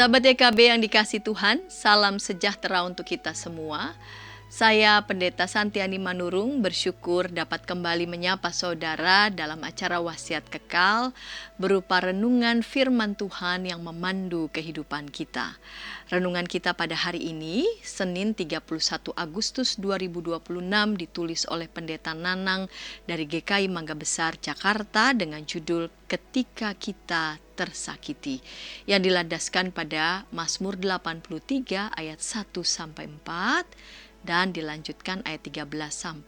Sahabat EKB yang dikasih Tuhan, salam sejahtera untuk kita semua. Saya Pendeta Santiani Manurung bersyukur dapat kembali menyapa saudara dalam acara Wasiat Kekal berupa renungan firman Tuhan yang memandu kehidupan kita. Renungan kita pada hari ini, Senin 31 Agustus 2026 ditulis oleh Pendeta Nanang dari GKI Mangga Besar, Jakarta dengan judul Ketika Kita Tersakiti, yang dilandaskan pada Mazmur 83 ayat 1-4 dan dilanjutkan ayat 13-18.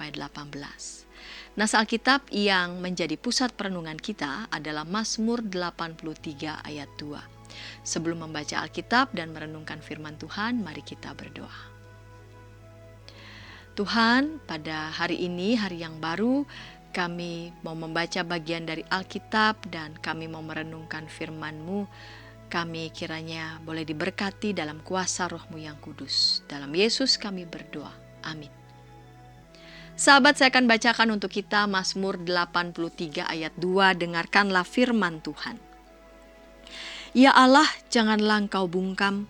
Nas Alkitab yang menjadi pusat perenungan kita adalah Mazmur 83 ayat 2. Sebelum membaca Alkitab dan merenungkan firman Tuhan, mari kita berdoa. Tuhan, pada hari ini, hari yang baru, kami mau membaca bagian dari Alkitab dan kami mau merenungkan firman-Mu. Kami kiranya boleh diberkati dalam kuasa Roh-Mu yang kudus. Dalam Yesus kami berdoa. Amin. Sahabat, saya akan bacakan untuk kita Mazmur 83 ayat 2. Dengarkanlah firman Tuhan. Ya Allah, janganlah Engkau bungkam,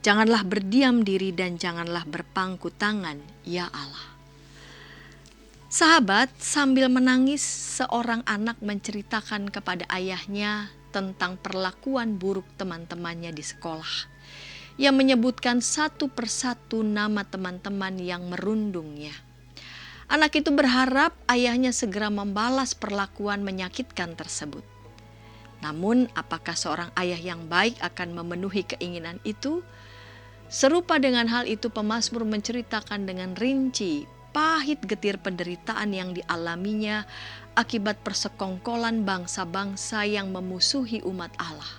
janganlah berdiam diri dan janganlah berpangku tangan, ya Allah. Sahabat, sambil menangis, seorang anak menceritakan kepada ayahnya tentang perlakuan buruk teman-temannya di sekolah. Ia menyebutkan satu persatu nama teman-teman yang merundungnya. Anak itu berharap ayahnya segera membalas perlakuan menyakitkan tersebut. Namun, apakah seorang ayah yang baik akan memenuhi keinginan itu? Serupa dengan hal itu, pemazmur menceritakan dengan rinci pahit getir penderitaan yang dialaminya akibat persekongkolan bangsa-bangsa yang memusuhi umat Allah.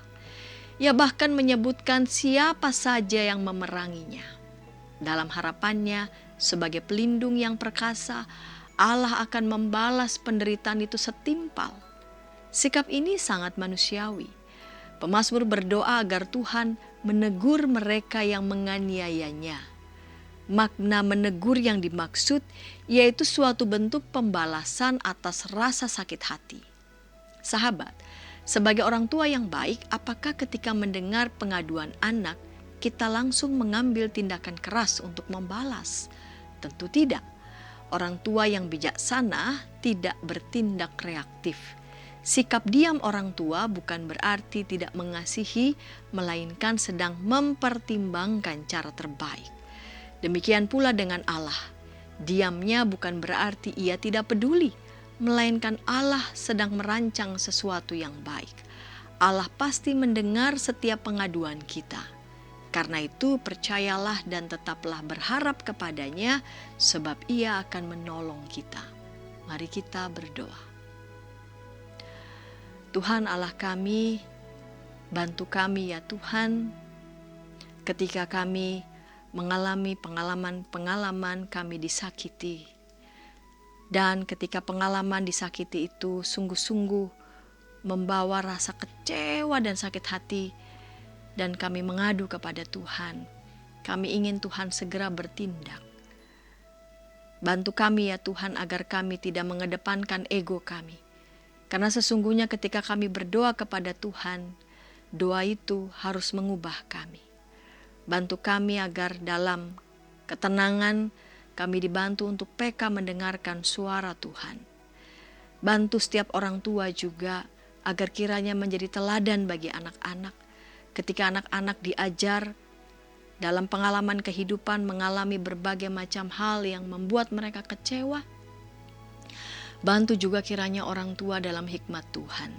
Ia bahkan menyebutkan siapa saja yang memeranginya. Dalam harapannya, sebagai pelindung yang perkasa, Allah akan membalas penderitaan itu setimpal. Sikap ini sangat manusiawi. Pemazmur berdoa agar Tuhan menegur mereka yang menganiayanya. Makna menegur yang dimaksud yaitu suatu bentuk pembalasan atas rasa sakit hati. Sahabat, sebagai orang tua yang baik, apakah ketika mendengar pengaduan anak, kita langsung mengambil tindakan keras untuk membalas? Tentu tidak. Orang tua yang bijaksana tidak bertindak reaktif. Sikap diam orang tua bukan berarti tidak mengasihi, melainkan sedang mempertimbangkan cara terbaik. Demikian pula dengan Allah. Diamnya bukan berarti ia tidak peduli, melainkan Allah sedang merancang sesuatu yang baik. Allah pasti mendengar setiap pengaduan kita. Karena itu percayalah dan tetaplah berharap kepadanya, sebab ia akan menolong kita. Mari kita berdoa. Tuhan Allah kami, bantu kami ya Tuhan, ketika kami mengalami pengalaman-pengalaman kami disakiti. Dan ketika pengalaman disakiti itu sungguh-sungguh membawa rasa kecewa dan sakit hati, dan kami mengadu kepada Tuhan. Kami ingin Tuhan segera bertindak. Bantu kami ya Tuhan agar kami tidak mengedepankan ego kami. Karena sesungguhnya ketika kami berdoa kepada Tuhan, doa itu harus mengubah kami. Bantu kami agar dalam ketenangan kami dibantu untuk peka mendengarkan suara Tuhan. Bantu setiap orang tua juga agar kiranya menjadi teladan bagi anak-anak. Ketika anak-anak diajar dalam pengalaman kehidupan mengalami berbagai macam hal yang membuat mereka kecewa, bantu juga kiranya orang tua dalam hikmat Tuhan.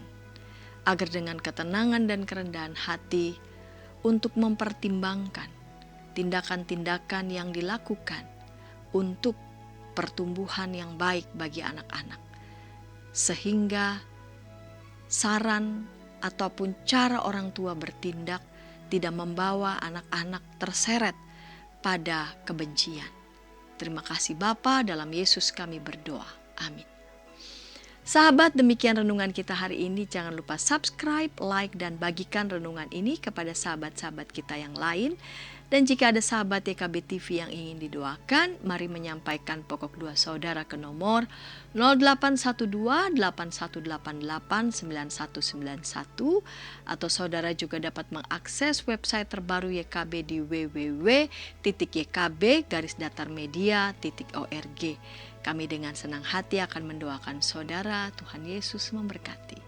Agar dengan ketenangan dan kerendahan hati, untuk mempertimbangkan tindakan-tindakan yang dilakukan untuk pertumbuhan yang baik bagi anak-anak. Sehingga saran ataupun cara orang tua bertindak tidak membawa anak-anak terseret pada kebencian. Terima kasih Bapa, dalam Yesus kami berdoa. Amin. Sahabat, demikian renungan kita hari ini. Jangan lupa subscribe, like, dan bagikan renungan ini kepada sahabat-sahabat kita yang lain. Dan jika ada sahabat YKB TV yang ingin didoakan, mari menyampaikan pokok doa saudara ke nomor 0812-8188-9191, atau saudara juga dapat mengakses website terbaru YKB di www.ykb-media.org. Kami dengan senang hati akan mendoakan saudara. Tuhan Yesus memberkati.